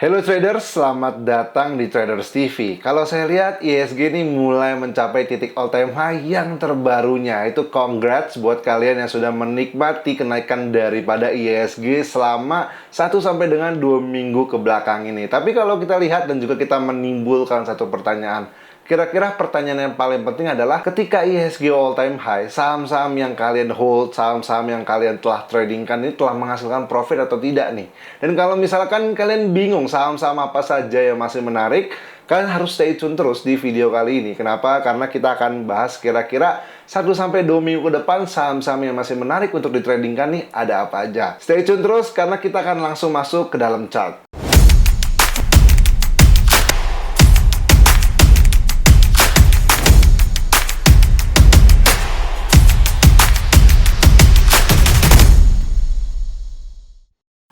Hello traders, selamat datang di Traders TV. Kalau saya lihat IHSG ini mulai mencapai titik all time high yang terbarunya. Itu congrats buat kalian yang sudah menikmati kenaikan daripada IHSG selama 1 sampai dengan 2 minggu ke belakang ini. Tapi kalau kita lihat dan juga kita menimbulkan satu pertanyaan, kira-kira pertanyaan yang paling penting adalah ketika IHSG all time high, saham-saham yang kalian hold, saham-saham yang kalian telah tradingkan ini telah menghasilkan profit atau tidak nih. Dan kalau misalkan kalian bingung saham-saham apa saja yang masih menarik, kalian harus stay tune terus di video kali ini. Kenapa? Karena kita akan bahas kira-kira 1 sampai 2 minggu ke depan saham-saham yang masih menarik untuk ditradingkan nih ada apa aja. Stay tune terus karena kita akan langsung masuk ke dalam chart.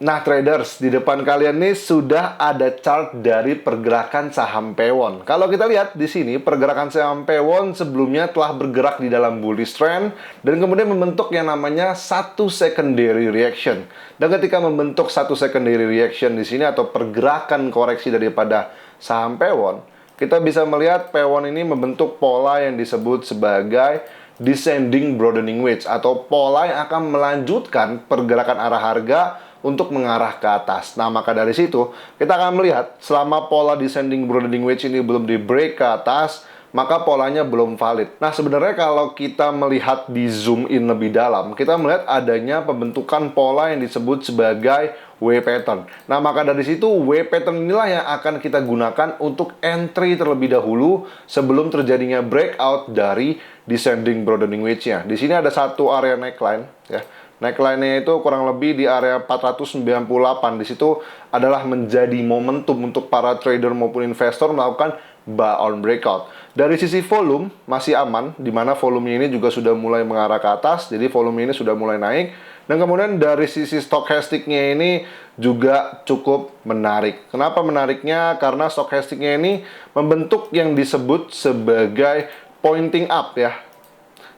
Nah traders, di depan kalian nih sudah ada chart dari pergerakan saham Pewon. Kalau kita lihat di sini, pergerakan saham Pewon sebelumnya telah bergerak di dalam bullish trend dan kemudian membentuk yang namanya satu secondary reaction. Dan ketika membentuk satu secondary reaction di sini atau pergerakan koreksi daripada saham Pewon, kita bisa melihat Pewon ini membentuk pola yang disebut sebagai descending broadening wedge atau pola yang akan melanjutkan pergerakan arah harga untuk mengarah ke atas. Nah, maka dari situ kita akan melihat selama pola descending broadening wedge ini belum di break ke atas, maka polanya belum valid. Nah, sebenarnya kalau kita melihat di zoom in lebih dalam, kita melihat adanya pembentukan pola yang disebut sebagai W pattern. Nah, maka dari situ W pattern inilah yang akan kita gunakan untuk entry terlebih dahulu sebelum terjadinya breakout dari descending broadening wedge-nya. Di sini ada satu area neckline ya. Neckline-nya itu kurang lebih di area 498. Di situ adalah menjadi momentum untuk para trader maupun investor melakukan buy on breakout. Dari sisi volume masih aman, di mana volumenya ini juga sudah mulai mengarah ke atas, jadi volume ini sudah mulai naik. Dan kemudian dari sisi stochastic-nya ini juga cukup menarik. Kenapa menariknya? Karena stochastic-nya ini membentuk yang disebut sebagai pointing up ya.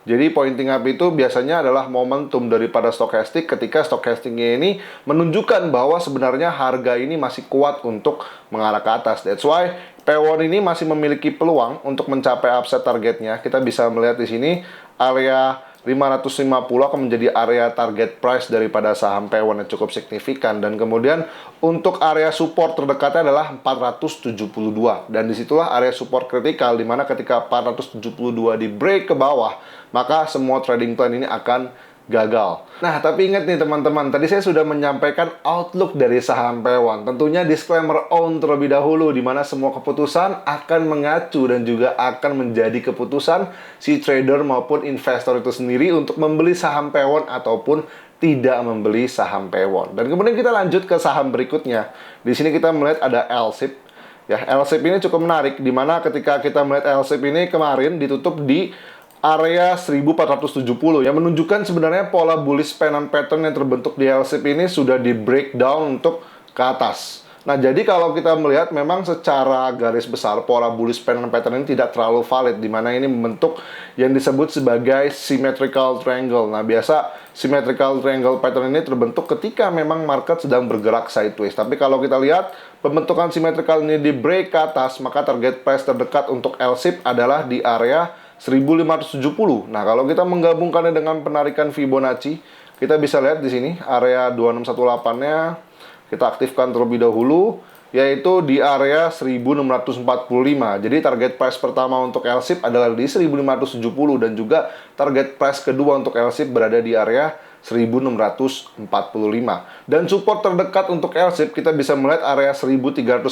Jadi pointing up itu biasanya adalah momentum daripada stokastik ketika stokastiknya ini menunjukkan bahwa sebenarnya harga ini masih kuat untuk mengarah ke atas. That's why Pewon ini masih memiliki peluang untuk mencapai upside targetnya. Kita bisa melihat di sini area 550 akan menjadi area target price daripada saham Pewon yang cukup signifikan. Dan kemudian untuk area support terdekatnya adalah 472. Dan disitulah area support kritikal, dimana ketika 472 di break ke bawah, maka semua trading plan ini akan gagal. Nah, tapi ingat nih teman-teman, tadi saya sudah menyampaikan outlook dari saham Pewon. Tentunya disclaimer on terlebih dahulu, di mana semua keputusan akan mengacu dan juga akan menjadi keputusan si trader maupun investor itu sendiri untuk membeli saham Pewon ataupun tidak membeli saham Pewon. Dan kemudian kita lanjut ke saham berikutnya. Di sini kita melihat ada LSIP. Ya, LSIP ini cukup menarik, di mana ketika kita melihat LSIP ini kemarin ditutup di area 1470 yang menunjukkan sebenarnya pola bullish pennant pattern yang terbentuk di LSIP ini sudah di breakdown untuk ke atas. Nah, jadi kalau kita melihat memang secara garis besar pola bullish pennant pattern ini tidak terlalu valid, di mana ini membentuk yang disebut sebagai symmetrical triangle. Nah, biasa symmetrical triangle pattern ini terbentuk ketika memang market sedang bergerak sideways. Tapi kalau kita lihat pembentukan symmetrical ini di break ke atas, maka target price terdekat untuk LSIP adalah di area 1570. Nah, kalau kita menggabungkannya dengan penarikan Fibonacci, kita bisa lihat di sini area 2618-nya kita aktifkan terlebih dahulu, yaitu di area 1645. Jadi target price pertama untuk LSIP adalah di 1570 dan juga target price kedua untuk LSIP berada di area 1645. Dan support terdekat untuk LSIP kita bisa melihat area 1385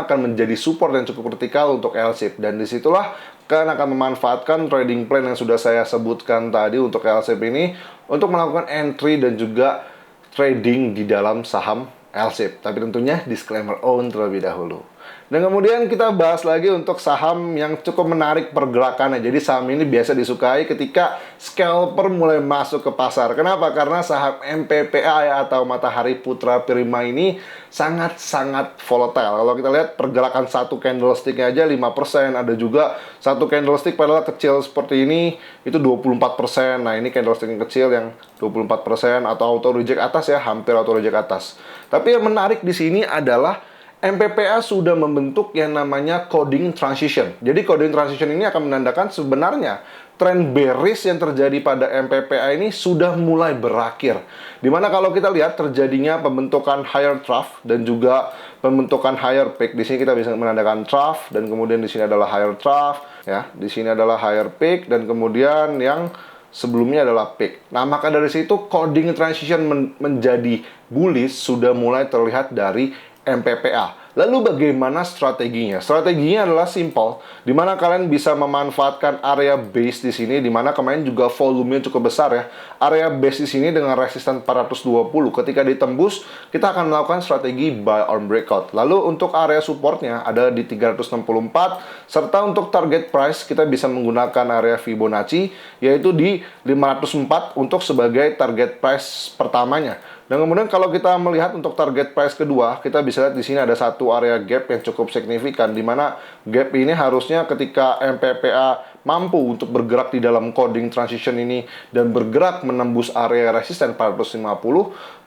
akan menjadi support yang cukup kritikal untuk LSIP. Dan disitulah kalian akan memanfaatkan trading plan yang sudah saya sebutkan tadi untuk LSIP ini untuk melakukan entry dan juga trading di dalam saham LSIP. Tapi tentunya disclaimer on terlebih dahulu. Dan kemudian kita bahas lagi untuk saham yang cukup menarik pergerakannya. Jadi saham ini biasa disukai ketika scalper mulai masuk ke pasar. Kenapa? Karena saham MPPA atau Matahari Putra Prima ini sangat-sangat volatile. Kalau kita lihat pergerakan satu candlestick aja 5%. Ada juga satu candlestick padahal kecil seperti ini itu 24%. Nah, ini candlestick yang kecil yang 24% atau auto reject atas ya, hampir auto reject atas. Tapi yang menarik di sini adalah MPPA sudah membentuk yang namanya coding transition. Jadi coding transition ini akan menandakan sebenarnya tren bearish yang terjadi pada MPPA ini sudah mulai berakhir. Dimana kalau kita lihat terjadinya pembentukan higher trough dan juga pembentukan higher peak. Di sini kita bisa menandakan trough dan kemudian di sini adalah higher trough, ya. Di sini adalah higher peak dan kemudian yang sebelumnya adalah peak. Nah, maka dari situ coding transition menjadi bullish sudah mulai terlihat dari MPPA. Lalu bagaimana strateginya? Strateginya adalah simple, di mana kalian bisa memanfaatkan area base di sini, di mana kemarin juga volumenya cukup besar ya. Area base di sini dengan resisten 420, ketika ditembus, kita akan melakukan strategi buy on breakout. Lalu untuk area supportnya ada di 364, serta untuk target price kita bisa menggunakan area Fibonacci, yaitu di 504 untuk sebagai target price pertamanya. Dan kemudian kalau kita melihat untuk target price kedua, kita bisa lihat di sini ada satu area gap yang cukup signifikan, di mana gap ini harusnya ketika MPPA mampu untuk bergerak di dalam coding transition ini dan bergerak menembus area resisten 450,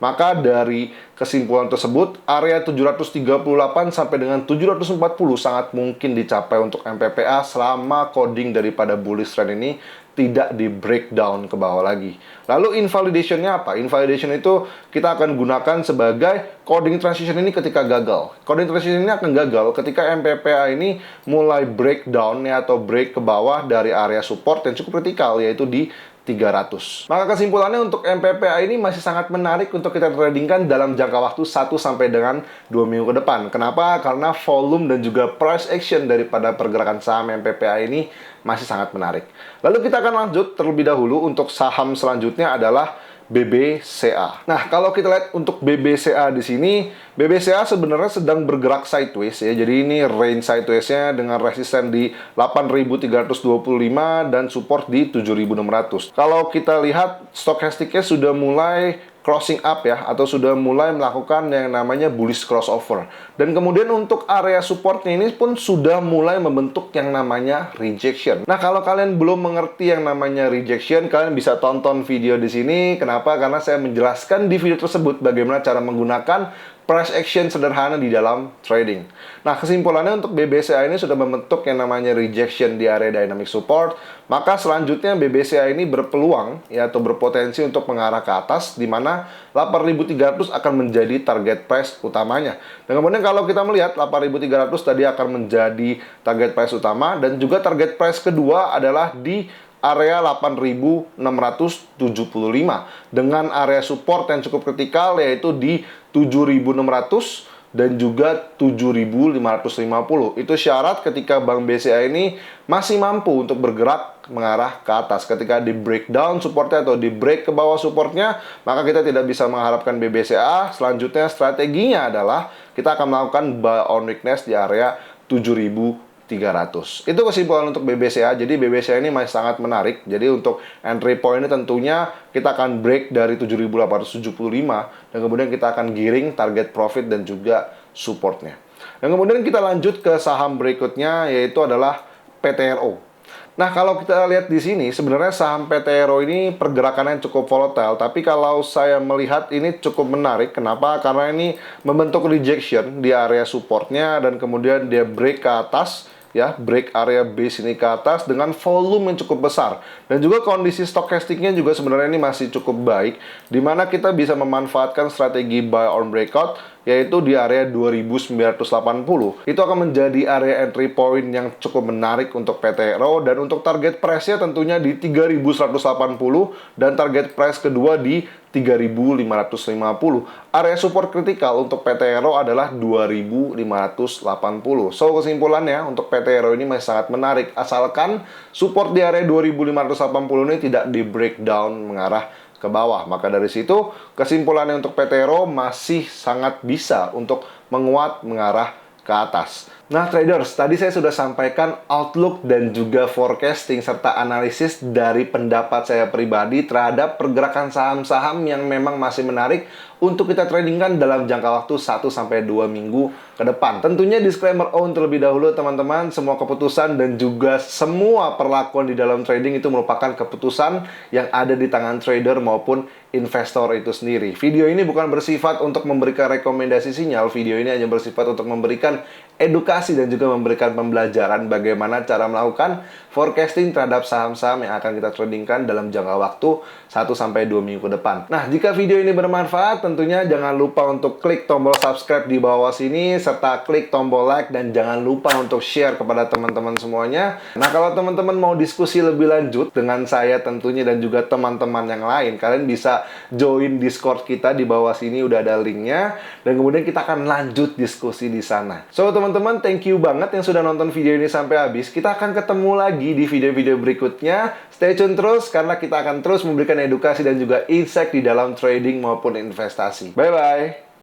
maka dari kesimpulan tersebut, area 738 sampai dengan 740 sangat mungkin dicapai untuk MPPA selama coding daripada bullish trend ini tidak di breakdown ke bawah lagi. Lalu invalidation-nya apa? Invalidation itu kita akan gunakan sebagai coding transition ini ketika gagal. Coding transition ini akan gagal ketika MPPA ini mulai breakdown ya, atau break ke bawah dari area support yang cukup kritikal, yaitu di 300. Maka kesimpulannya untuk MPPA ini masih sangat menarik untuk kita tradingkan dalam jangka waktu 1 sampai dengan 2 minggu ke depan. Kenapa? Karena volume dan juga price action daripada pergerakan saham MPPA ini masih sangat menarik. Lalu kita akan lanjut terlebih dahulu untuk saham selanjutnya adalah BBCA. Nah, kalau kita lihat untuk BBCA di sini, BBCA sebenarnya sedang bergerak sideways ya. Jadi ini range sideways-nya dengan resisten di 8.325 dan support di 7.600. Kalau kita lihat stokastiknya sudah mulai crossing up ya, atau sudah mulai melakukan yang namanya bullish crossover. Dan kemudian untuk area supportnya ini pun sudah mulai membentuk yang namanya rejection. Nah, kalau kalian belum mengerti yang namanya rejection, kalian bisa tonton video di sini. Kenapa? Karena saya menjelaskan di video tersebut bagaimana cara menggunakan price action sederhana di dalam trading. Nah, kesimpulannya untuk BBCA ini sudah membentuk yang namanya rejection di area dynamic support. Maka selanjutnya BBCA ini berpeluang ya, atau berpotensi untuk mengarah ke atas, di mana 8.300 akan menjadi target price utamanya. Dan kemudian kalau kita melihat 8.300 tadi akan menjadi target price utama, dan juga target price kedua adalah di area 8.675 dengan area support yang cukup kritikal yaitu di 7.600 dan juga 7.550. Itu syarat ketika Bank BCA ini masih mampu untuk bergerak mengarah ke atas. Ketika di breakdown supportnya atau di break ke bawah supportnya, maka kita tidak bisa mengharapkan BBCA. Selanjutnya strateginya adalah kita akan melakukan buy on weakness di area 7.300. Itu kesimpulan untuk BBCA. Jadi BBCA ini masih sangat menarik. Jadi untuk entry point ini tentunya kita akan break dari 7.875 dan kemudian kita akan giring target profit dan juga supportnya. Dan kemudian kita lanjut ke saham berikutnya, yaitu adalah PTRO. Nah, kalau kita lihat di sini, sebenarnya saham PTRO ini pergerakannya cukup volatile, tapi kalau saya melihat ini cukup menarik. Kenapa? Karena ini membentuk rejection di area supportnya dan kemudian dia break ke atas, ya, break area base ini ke atas dengan volume yang cukup besar. Dan juga kondisi stokastiknya juga sebenarnya ini masih cukup baik, di mana kita bisa memanfaatkan strategi buy on breakout, yaitu di area 2.980. Itu akan menjadi area entry point yang cukup menarik untuk PTRO, dan untuk target price-nya tentunya di 3.180 dan target price kedua di 3.550. Area support kritikal untuk PTRO adalah 2.580. So, kesimpulannya untuk PTRO ini masih sangat menarik asalkan support di area 2.580 ini tidak di breakdown mengarah ke bawah. Maka dari situ kesimpulannya untuk PTRO masih sangat bisa untuk menguat mengarah ke atas. Nah, traders, tadi saya sudah sampaikan outlook dan juga forecasting serta analisis dari pendapat saya pribadi terhadap pergerakan saham-saham yang memang masih menarik untuk kita tradingkan dalam jangka waktu 1-2 minggu ke depan. Tentunya disclaimer on terlebih dahulu teman-teman, semua keputusan dan juga semua perlakuan di dalam trading itu merupakan keputusan yang ada di tangan trader maupun investor itu sendiri. Video ini bukan bersifat untuk memberikan rekomendasi sinyal, video ini hanya bersifat untuk memberikan edukasi dan juga memberikan pembelajaran bagaimana cara melakukan forecasting terhadap saham-saham yang akan kita tradingkan dalam jangka waktu 1-2 minggu ke depan. Nah, jika video ini bermanfaat, tentunya jangan lupa untuk klik tombol subscribe di bawah sini, serta klik tombol like, dan jangan lupa untuk share kepada teman-teman semuanya. Nah, kalau teman-teman mau diskusi lebih lanjut dengan saya tentunya dan juga teman-teman yang lain, kalian bisa join Discord kita di bawah sini, udah ada linknya, dan kemudian kita akan lanjut diskusi di sana. So, teman-teman, thank you banget yang sudah nonton video ini sampai habis. Kita akan ketemu lagi di video-video berikutnya. Stay tune terus, karena kita akan terus memberikan edukasi dan juga insight di dalam trading maupun investasi. Bye-bye!